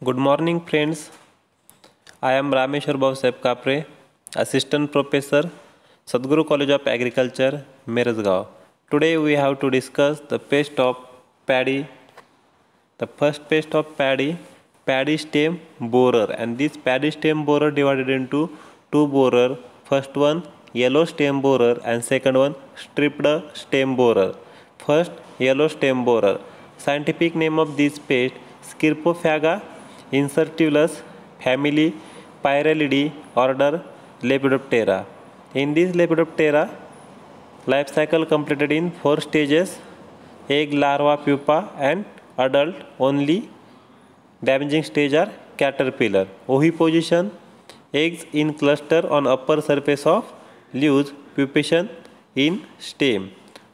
Good morning, friends. I am Rameshwar Bhavsaheb Kapre, Assistant Professor, Sadguru College of Agriculture, Merezgaon. Today we have to discuss the pest of paddy. The first pest of paddy stem borer, and this paddy stem borer divided into two borer. First one yellow stem borer and second one stripped stem borer. First yellow stem borer. Scientific name of this pest Scirpophaga incertivus, family Pyralidae, order Lepidoptera. In this Lepidoptera, life cycle completed in 4 stages: egg, larva, pupa, and adult. Only damaging stage are caterpillar. Oviposition: eggs in cluster on upper surface of leaves, pupation in stem.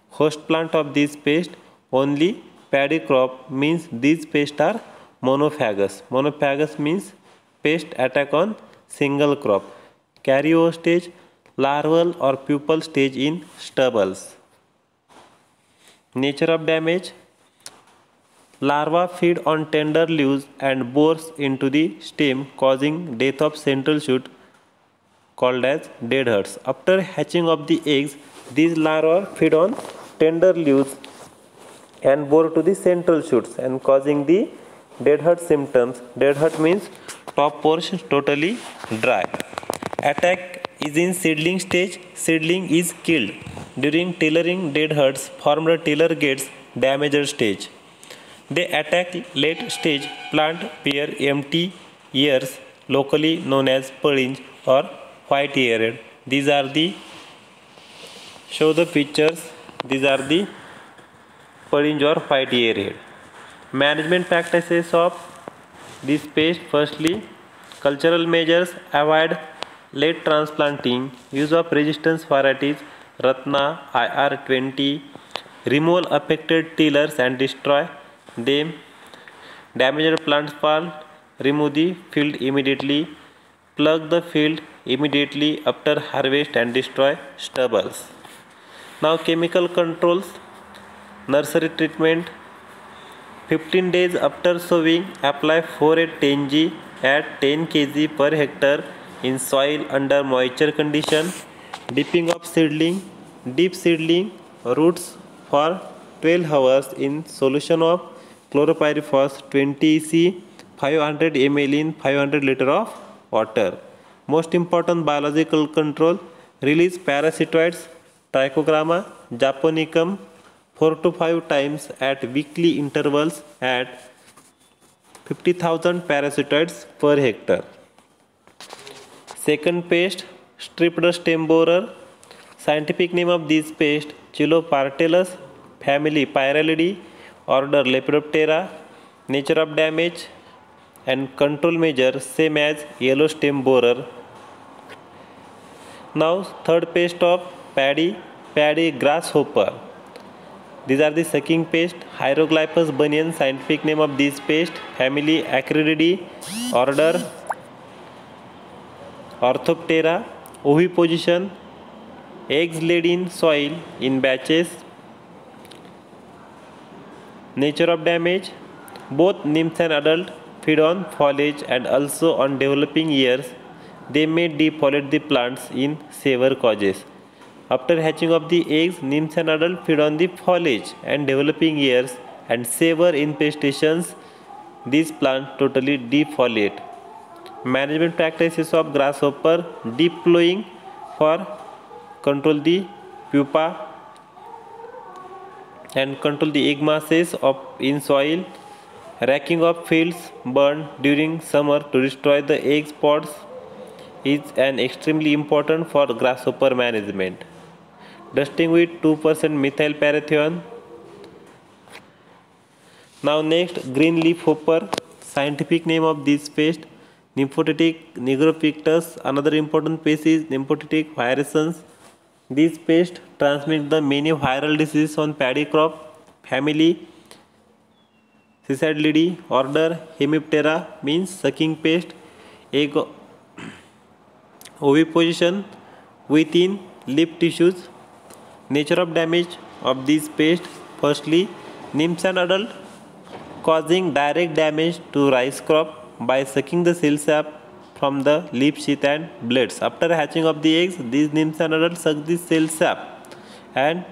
Host plant of this pest only paddy crop, means these pests are monophagous. Monophagous means pest attack on single crop. Carry stage: larval or pupal stage in stubbles. Nature of damage: larva feed on tender leaves and bores into the stem, causing death of central shoot, called as deadheads. After hatching of the eggs, these larvae feed on tender leaves and bore to the central shoots and causing the deadhead symptoms. Deadhead means top portion totally dry. Attack is in seedling stage. Seedling is killed. During tillering, deadheads formed a tiller gets damaged stage. They attack late stage plant bear empty ears, locally known as pulling or white eared. These are the show the pictures. These are the pulling or white eared. Management practices of this pest: firstly, cultural measures: avoid late transplanting, use of resistance varieties Ratna IR20, remove affected tillers and destroy them. Damaged plants fall, remove the field immediately, plug the field immediately after harvest and destroy stubbles. Now chemical controls: nursery treatment: 15 days after sowing, apply 4-10G at 10 kg per hectare in soil under moisture condition. Dipping of seedling: dip seedling roots for 12 hours in solution of chlorpyrifos 20 EC, 500 ml in 500 liter of water. Most important biological control: release parasitoids Trichogramma japonicum 4 to 5 times at weekly intervals at 50,000 parasitoids per hectare. Second pest, stripped stem borer. Scientific name of this pest Chilopartellus, family Pyralidae, order Lepidoptera. Nature of damage and control measure same as yellow stem borer. Now third pest of paddy grasshopper. These are the sucking pest Hieroglyphus bunyan. Scientific name of this pest family Acridiidae, order Orthoptera. Oviposition: eggs laid in soil in batches. Nature of damage: both nymphs and adult feed on foliage and also on developing ears. They may defoliate the plants in severe causes. After hatching of the eggs, nymphs and adults feed on the foliage and developing ears, and severe infestations these plants totally defoliate. Management practices of grasshopper: deep plowing for control the pupa and control the egg masses of in soil. Racking of fields burned during summer to destroy the egg pods is an extremely important for grasshopper management. Dusting with 2% methyl parathion. Now next, green leaf hopper. Scientific name of this pest Nymphotic nigropictus. Another important pest is Nymphotic virescens. This pest transmits the many viral diseases on paddy crop, family Cisadlidae, order Hemiptera, means sucking pest. Egg oviposition within leaf tissues. Nature of damage of this pest: firstly, nymphs and adult causing direct damage to rice crop. by sucking the cell sap from the leaf sheath and blades. After hatching of the eggs, these nymphs and adults suck the cell sap, and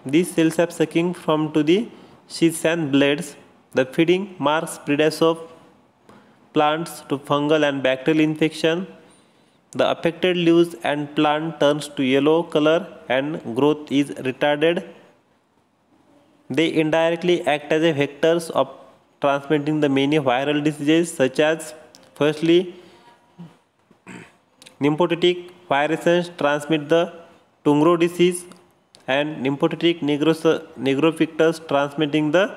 these cell sap sucking from to the sheaths and blades. The feeding marks spreads of plants to fungal and bacterial infection. The affected leaves and plant turns to yellow color and growth is retarded. They indirectly act as a vectors of transmitting the many viral diseases such as, firstly, nymphotic viruses transmit the Tungro disease, and nymphotic negropictus transmitting the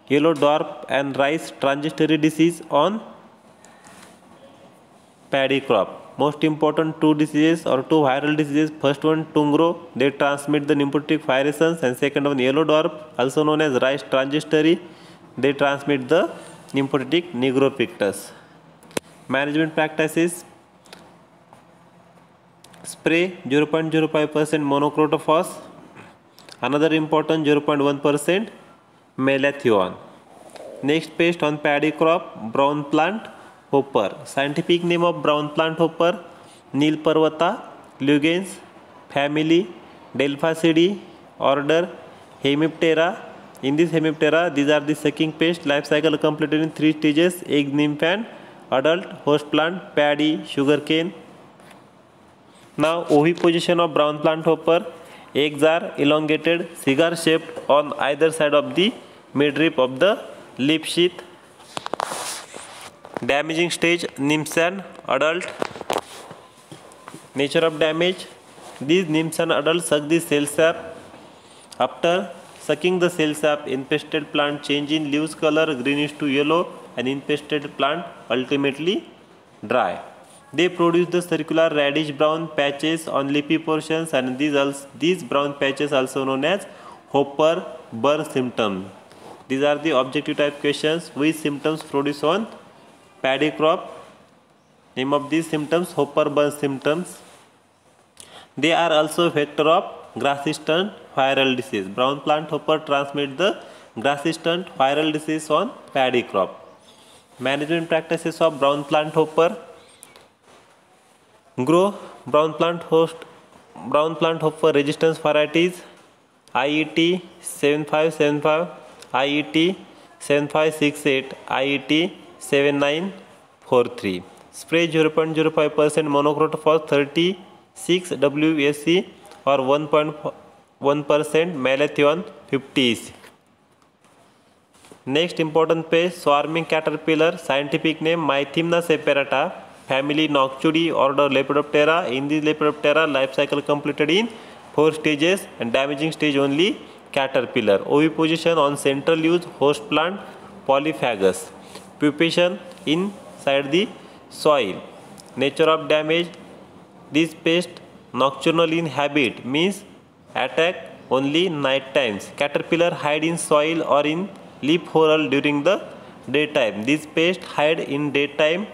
yellow dwarf and rice transitory disease on paddy crop. Most important two diseases or two viral diseases. First one, Tungro, they transmit the nymphotic viruses, and second one, yellow dwarf, also known as rice transitory, they transmit the nymphotic negropictus. Management practices: spray 0.05% monocrotophos, another important 0.1% malathion. Next pest on paddy crop, brown plant hopper. Scientific name of brown plant hopper, Nilparvata lugens, family Delphacidae, order Hemiptera. In this Hemiptera, these are the sucking pest. Life cycle completed in 3 stages: egg, nymph and adult. Host plant paddy, sugarcane. Now oviposition of brown plant hopper. Eggs are elongated, cigar shaped on either side of the midrib of the leaf sheath. Damaging stage, nymphs and adult. Nature of damage: these nymphs and adults suck the cell sap. After sucking the cell sap, infested plant change in leaves color greenish to yellow, and infested plant ultimately dry. They produce the circular reddish brown patches on leafy portions, and these brown patches also known as hopper burr symptoms. These are the objective type questions. Which symptoms produce on paddy crop? Name of these symptoms: hopper burr symptoms. They are also vector of grass-resistant viral disease. Brown plant hopper transmit the grass-resistant viral disease on paddy crop. Management practices of brown plant hopper: grow brown plant hopper resistance varieties: IET 7575, IET 7568, IET 7943. Spray 0.05% monocrotophos 36 WSC or 1.1% malathion 50 EC. Next important pest, swarming caterpillar. Scientific name Mythimna separata, family Noctuidae, order Lepidoptera. In this Lepidoptera, life cycle completed in 4 stages, and damaging stage only caterpillar. Oviposition on central leaves, host plant Polyphagus. Pupation inside the soil. Nature of damage: this pest nocturnal in habit, means attack only night times. Caterpillar hide in soil or in leaf hole during the daytime. This pest hide in daytime.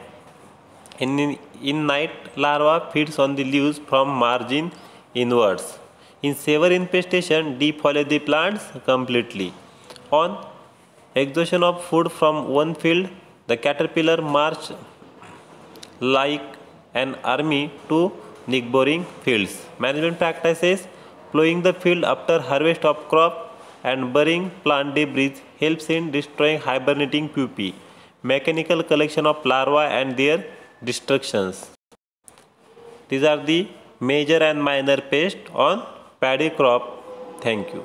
In night, larva feeds on the leaves from margin inwards. In severe infestation, defoliate the plants completely. On exhaustion of food from one field, the caterpillar march like an army to neighboring fields. Management practices: plowing the field after harvest of crop and burying plant debris helps in destroying hibernating pupae. Mechanical collection of larvae and their destructions. These are the major and minor pests on paddy crop. Thank you.